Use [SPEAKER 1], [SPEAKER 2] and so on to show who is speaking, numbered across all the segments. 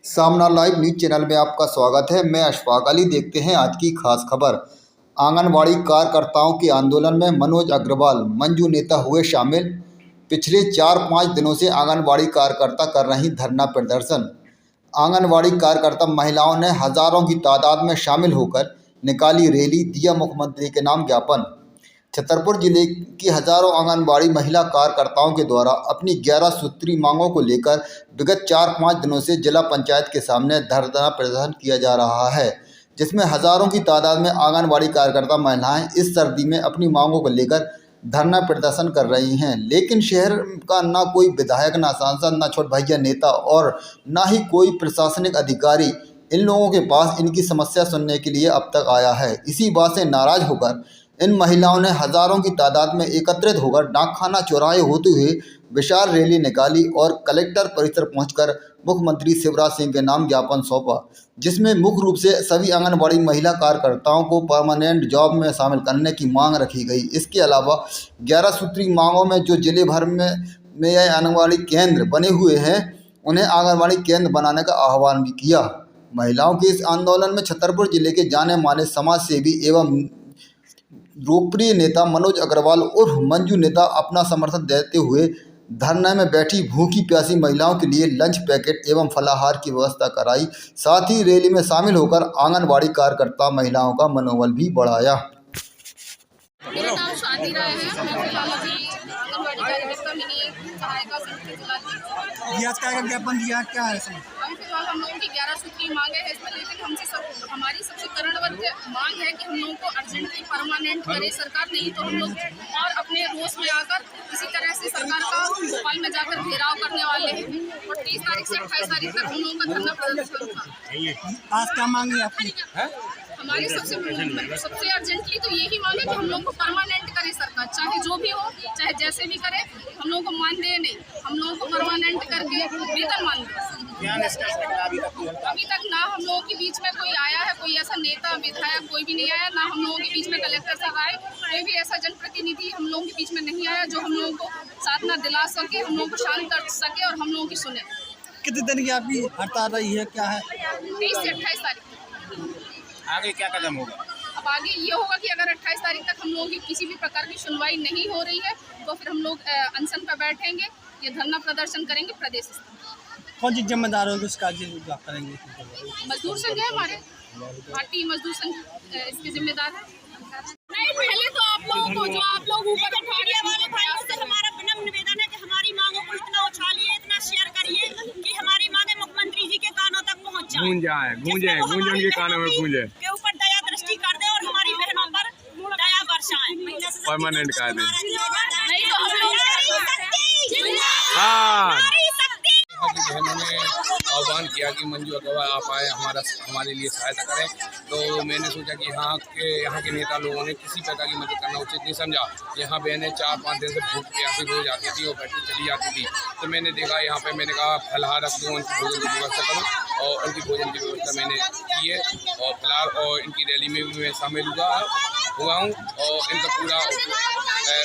[SPEAKER 1] सामना live news channel में आपका स्वागत है। मैं अशफाक अली। देखते हैं आज की खास खबर। आंगनवाड़ी कार्यकर्ताओं के आंदोलन में मनोज अग्रवाल मंजू नेता हुए शामिल। पिछले 4-5 दिनों से आंगनवाड़ी कार्यकर्ता कर रही धरना प्रदर्शन। आंगनवाड़ी कार्यकर्ता महिलाओं ने हजारों की तादाद में शामिल होकर निकाली रैली, दिया मुख्यमंत्री के नाम ज्ञापन। छतरपुर जिले की हजारों आंगनबाड़ी महिला कार्यकर्ताओं के द्वारा अपनी 11 सूत्री मांगों को लेकर विगत 4-5 दिनों से जिला पंचायत के सामने धरना प्रदर्शन किया जा रहा है, जिसमें हजारों की तादाद में आंगनबाड़ी कार्यकर्ता महिलाएं इस सर्दी में अपनी मांगों को लेकर धरना प्रदर्शन कर रही हैं। लेकिन शहर का ना कोई विधायक, ना सांसद, ना छोट भैया नेता और ना ही कोई प्रशासनिक अधिकारी इन लोगों के पास इनकी समस्या सुनने के लिए अब तक आया है। इसी बात से नाराज होकर इन महिलाओं ने हजारों की तादाद में एकत्रित होकर डाकखाना चौराहे होते हुए विशाल रैली निकाली और कलेक्टर परिसर पहुंचकर मुख्यमंत्री शिवराज सिंह के नाम ज्ञापन सौंपा, जिसमें मुख्य रूप से सभी आंगनबाड़ी महिला कार्यकर्ताओं को परमानेंट जॉब में शामिल करने की मांग रखी गई। इसके अलावा 11 सूत्री मांगों में जो जिले भर में आंगनबाड़ी केंद्र बने हुए हैं, उन्हें आंगनबाड़ी केंद्र बनाने का आह्वान भी किया। महिलाओं के इस आंदोलन में छतरपुर जिले के जाने माने समाज सेवी एवं लोकप्रिय नेता मनोज अग्रवाल उर्फ मंजू नेता अपना समर्थन देते हुए धरने में बैठी भूखी प्यासी महिलाओं के लिए लंच पैकेट एवं फलाहार की व्यवस्था कराई। साथ ही रैली में शामिल होकर आंगनबाड़ी कार्यकर्ता महिलाओं का मनोबल भी बढ़ाया।
[SPEAKER 2] मेरा नाम शादी राय है। मैं फिलहाल अभी आंगनबाड़ी कार्यकर्ता मिनी सहायिका समिति चलाती हूँ।
[SPEAKER 3] आज का ज्ञापन दिया क्या है?
[SPEAKER 2] अभी फिलहाल हम लोगों की 11 सूत्री मांग है इसमें, लेकिन हमारी सबसे करणबद्ध मांग है कि हम लोगों को अर्जेंटली परमानेंट करे सरकार, नहीं तो हम लोग और अपने रोष में आकर इसी तरह से सरकार का भोपाल में जाकर घेराव करने वाले हैं। और 30 तारीख से 28 तारीख तक हम लोगों का धरना प्रदर्शन था।
[SPEAKER 3] आज क्या मांग है आपकी?
[SPEAKER 2] हमारी सबसे अर्जेंटली तो यही मांगे कि हम लोगों को परमानेंट करे सरकार, चाहे जो भी हो, चाहे जैसे भी करे, हम लोगों को मानदेय नहीं, हम लोगों को परमानेंट करके वेतन मान दे। अभी तक ना हम लोगों के बीच में कोई आया है, कोई ऐसा नेता विधायक कोई भी नहीं आया, ना हम लोगों के बीच में कलेक्टर साहब आए, कोई भी ऐसा जनप्रतिनिधि हम लोगों के बीच में नहीं आया जो हम लोगों को साधना दिला सके, हम लोगों को शांत कर सके और हम लोगों की सुने।
[SPEAKER 3] कितने दिन की आपकी हड़ताल रही है, क्या है?
[SPEAKER 2] 30 से 28 तारीख।
[SPEAKER 4] आगे क्या कदम होगा?
[SPEAKER 2] अब आगे ये होगा कि अगर 28 तारीख तक हम लोगों की किसी भी प्रकार की सुनवाई नहीं हो रही है तो फिर हम लोग अनशन पर बैठेंगे, ये धरना प्रदर्शन करेंगे प्रदेश स्तर।
[SPEAKER 3] कौन सी जिम्मेदार होगी उसका आप करेंगे?
[SPEAKER 2] मजदूर संघ है हमारे, भारतीय मजदूर संघ इसके जिम्मेदार है। नहीं, पहले तो आप लोगों को जो आप लोग ऊपर अठाड़िया वाले भाइयों से हमारा विनम्र निवेदन है कि हमारी मांगों को इतना उछालिए, इतना शेयर करिए कि हमारी मांगे मुख्यमंत्री जी के कानों तक पहुँच जाए, गूंजे उनके कानों में गूंजे, के ऊपर दया दृष्टि कर दे और हमारी बहनों पर दया बरसाएं। परमानेंट कर दे, नहीं तो हम लोग
[SPEAKER 4] बहनों ने आह्वान किया कि मंजू अग्रवाल आप आए हमारे लिए सहायता करें, तो मैंने सोचा कि यहाँ के नेता लोगों ने किसी प्रकार की मदद करना उचित नहीं समझा। यहाँ बहनें 4-5 दिन से भूख प्यासी हो जाती थी और बैठी चली जाती थी, तो मैंने देखा यहाँ पे, मैंने कहा फलाहार रख दूँ, उनकी भोजन की व्यवस्था करूँ और उनकी भोजन की व्यवस्था मैंने की है। और फिलहाल और इनकी रैली में भी मैं शामिल हुआ हूँ और इनका पूरा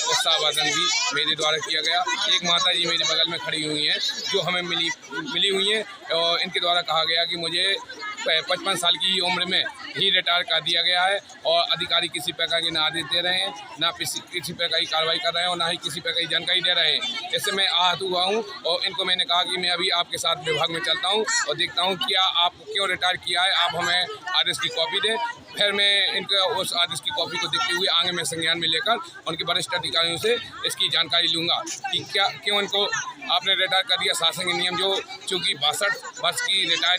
[SPEAKER 4] उत्साहवर्धन भी मेरे द्वारा किया गया। एक माता जी मेरे बगल में खड़ी हुई हैं जो हमें मिली हुई हैं और इनके द्वारा कहा गया कि मुझे 55 साल की उम्र में ही रिटायर कर दिया गया है और अधिकारी किसी प्रकार के ना आदेश दे रहे हैं, ना किसी प्रकार की कार्रवाई कर रहे हैं और ना ही किसी प्रकार की जानकारी दे रहे हैं। इससे मैं आहत हुआ हूँ और इनको मैंने कहा कि मैं अभी आपके साथ विभाग में चलता हूँ और देखता हूँ क्या आपको क्यों रिटायर किया है, आप हमें आदेश की कॉपी दें। फिर मैं इनके उस आदेश की कॉपी को देखते हुए आगे में संज्ञान में लेकर उनके वरिष्ठ अधिकारियों से इसकी जानकारी लूँगा कि क्यों इनको आपने रिटायर कर दिया। शासन के नियम जो चूँकि 62 वर्ष की रिटायर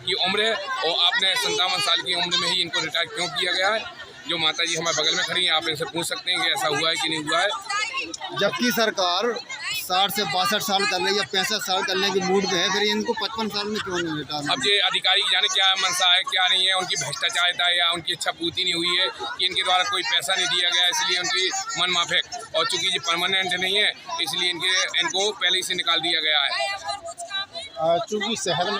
[SPEAKER 4] की उम्र है और आपने 57 साल की उम्र में ही इनको रिटायर क्यों किया गया है। जो माता जी हमारे बगल में खड़ी हैं, आप इनसे पूछ सकते हैं कि ऐसा हुआ है कि नहीं हुआ है।
[SPEAKER 1] जबकि सरकार 60 से 62 साल कर रही है, 65 साल करने की मूड में है, फिर इनको 55 साल में क्यों नहीं रिटायर?
[SPEAKER 4] अब ये अधिकारी जाने क्या मनसा है क्या नहीं है, उनकी भ्रष्टाचारिता है या उनकी इच्छा पूर्ति नहीं हुई है कि इनके द्वारा कोई पैसा नहीं दिया गया, इसलिए उनकी मन माफिक। और चूंकि ये परमानेंट नहीं है इसलिए इनको पहले ही से निकाल दिया गया है।
[SPEAKER 1] चूँकि शहर में